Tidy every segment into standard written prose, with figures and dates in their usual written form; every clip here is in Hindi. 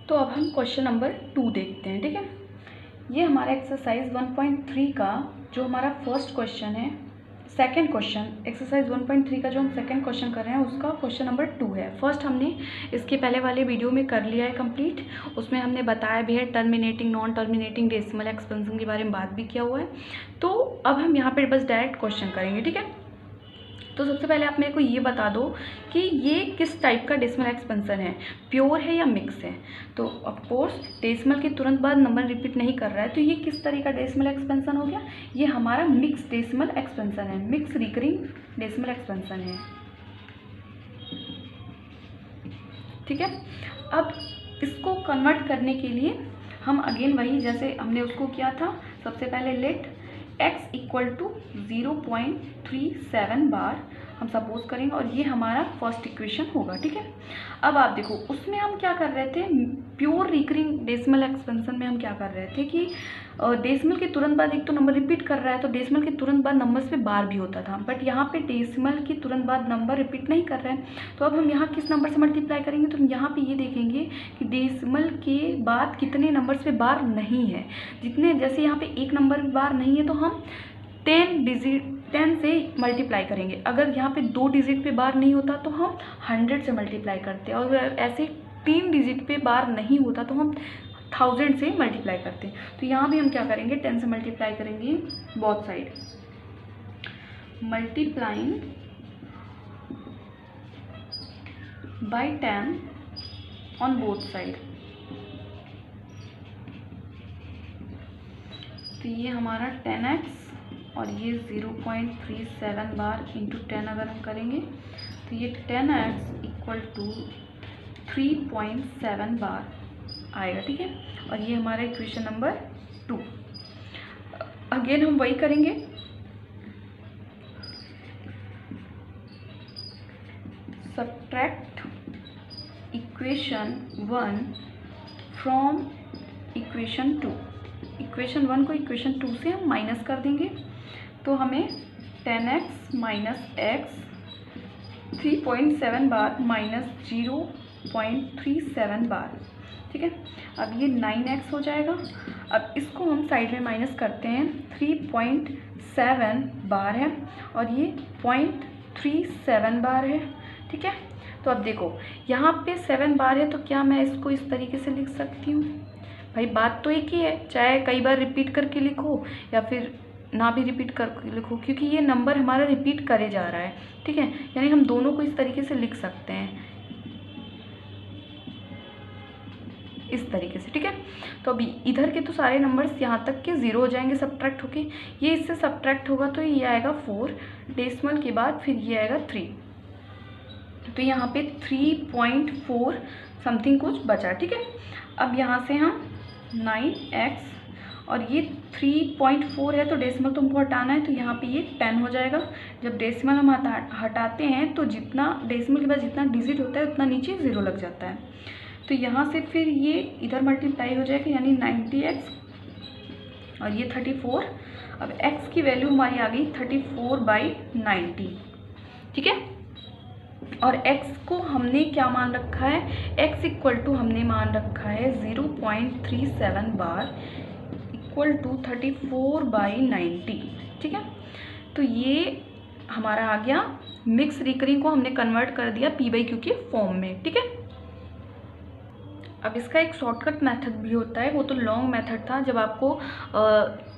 तो अब हम क्वेश्चन नंबर 2 देखते हैं, ठीक है। ये हमारा एक्सरसाइज 1.3 का जो हमारा फर्स्ट क्वेश्चन है, सेकंड क्वेश्चन एक्सरसाइज 1.3 का जो हम सेकंड क्वेश्चन कर रहे हैं उसका क्वेश्चन नंबर 2 है। फर्स्ट हमने इसके पहले वाले वीडियो में कर लिया है कंप्लीट, उसमें हमने बताया भी है terminating non terminating decimal expansion के बारे में बात भी किया हुआ है। तो अब हम यहाँ पर बस डायरेक्ट क्वेश्चन करेंगे, ठीक है। तो सबसे पहले आप मेरे को ये बता दो कि ये किस टाइप का डेसिमल एक्सपेंशन है, प्योर है या मिक्स है। तो ऑफकोर्स डेसिमल के तुरंत बाद नंबर रिपीट नहीं कर रहा है, तो ये किस तरह का डेसिमल एक्सपेंशन हो गया, ये हमारा मिक्स डेसिमल एक्सपेंशन है, मिक्स रिकरिंग डेसिमल एक्सपेंशन है, ठीक है। अब इसको कन्वर्ट करने के लिए हम अगेन वही जैसे हमने उसको किया था, सबसे पहले लेट x इक्वल टू 0.37 बार हम सपोज करेंगे और ये हमारा फर्स्ट इक्वेशन होगा, ठीक है। अब आप देखो उसमें हम क्या कर रहे थे, प्योर रिकरिंग डेसिमल एक्सपेंशन में हम क्या कर रहे थे कि डेसिमल के तुरंत बाद एक तो नंबर रिपीट कर रहा है, तो डेसिमल के तुरंत बाद नंबर्स पे बार भी होता था, बट यहाँ पे डेसिमल के तुरंत बाद नंबर रिपीट नहीं कर रहा है। तो अब हम यहाँ किस नंबर से मल्टीप्लाई करेंगे, तो हम यहाँ पे ये देखेंगे कि डेसिमल के बाद कितने नंबर्स पे बार नहीं है। जितने जैसे यहाँ पे एक नंबर पे बार नहीं है तो हम 10 से मल्टीप्लाई करेंगे। अगर यहाँ पे 2 डिजिट पे बार नहीं होता तो हम 100 से मल्टीप्लाई करते हैं, और अगर ऐसे 3 डिजिट पे बार नहीं होता तो हम 1000 से मल्टीप्लाई करते हैं। तो यहाँ भी हम क्या करेंगे, 10 से मल्टीप्लाई करेंगे both side, multiplying by 10 on both side. तो ये हमारा 10x और ये 0.37 बार इंटू 10 अगर हम करेंगे तो ये 10x इक्वल टू 3.7 बार आएगा, ठीक है। और ये हमारा इक्वेशन नंबर 2। अगेन हम वही करेंगे, subtract equation 1 from equation 2। Equation 1 को इक्वेशन 2 से हम माइनस कर देंगे, तो हमें 10x माइनस x 3.7 बार माइनस 0.37 बार, ठीक है। अब ये 9x हो जाएगा। अब इसको हम साइड में माइनस करते हैं, 3.7 बार है और ये 0.37 बार है, ठीक है। तो अब देखो यहाँ पे 7 बार है, तो क्या मैं इसको इस तरीके से लिख सकती हूँ, भाई बात तो एक ही है, चाहे कई बार रिपीट करके लिखो या फिर ना भी रिपीट करके लिखो, क्योंकि ये नंबर हमारा रिपीट करे जा रहा है, ठीक है। यानी हम दोनों को इस तरीके से लिख सकते हैं, इस तरीके से, ठीक है। तो अभी इधर के तो सारे नंबर्स यहाँ तक के 0 हो जाएंगे सब्ट्रैक्ट होके, ये इससे सब्ट्रैक्ट होगा तो ये आएगा 4, डेसिमल के बाद फिर ये आएगा 3, तो यहाँ पे 3.4 समथिंग कुछ बचा, ठीक है। अब यहाँ से हम 9x और ये 3.4 है तो डेसिमल तो हमको हटाना है, तो यहाँ पे ये 10 हो जाएगा। जब डेसिमल हम हटाते हैं तो जितना डेसिमल के बाद जितना डिजिट होता है उतना नीचे 0 लग जाता है, तो यहाँ से फिर ये इधर मल्टीप्लाई हो जाएगा, यानी 90x और ये 34। अब x की वैल्यू हमारी आ गई 34/90, ठीक है। और x को हमने क्या मान रखा है, x इक्वल टू हमने मान रखा है 0.37 बार इक्वल टू 34/90, ठीक है। तो ये हमारा आ गया, मिक्स रिकरिंग को हमने कन्वर्ट कर दिया p/q के फॉर्म में, ठीक है। अब इसका एक शॉर्टकट मेथड भी होता है, वो तो लॉन्ग मेथड था, जब आपको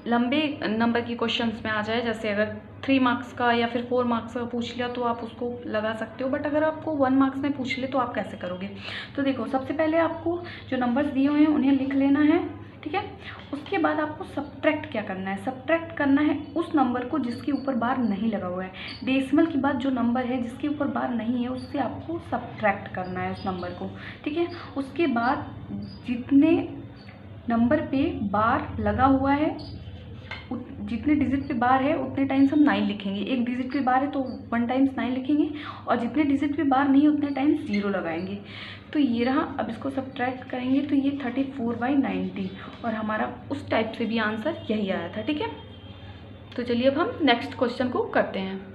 लंबे नंबर की क्वेश्चंस में आ जाए, जैसे अगर 3 मार्क्स का या फिर 4 मार्क्स का पूछ लिया तो आप उसको लगा सकते हो, बट अगर आपको 1 मार्क्स में पूछ ले तो आप कैसे करोगे। तो देखो सबसे पहले आपको जो नंबर्स दिए हुए हैं उन्हें लिख लेना है, ठीक है। उसके बाद आपको सब्ट्रैक्ट क्या करना है, सब्ट्रैक्ट करना है उस नंबर को जिसके ऊपर बार नहीं लगा हुआ है। डेसिमल के बाद जो नंबर है जिसके ऊपर बार नहीं है उससे आपको सब्ट्रैक्ट करना है उस नंबर को, ठीक है। उसके बाद जितने नंबर पे बार लगा हुआ है, जितने डिजिट पे बार है उतने टाइम्स हम 9 लिखेंगे। एक डिजिट पे बार है तो 1 टाइम्स 9 लिखेंगे, और जितने डिजिट पे बार नहीं है उतने टाइम्स 0 लगाएंगे। तो ये रहा, अब इसको सब्ट्रैक्ट करेंगे तो ये 34/90, और हमारा उस टाइप से भी आंसर यही आया था, ठीक है। तो चलिए अब हम नेक्स्ट क्वेश्चन को करते हैं।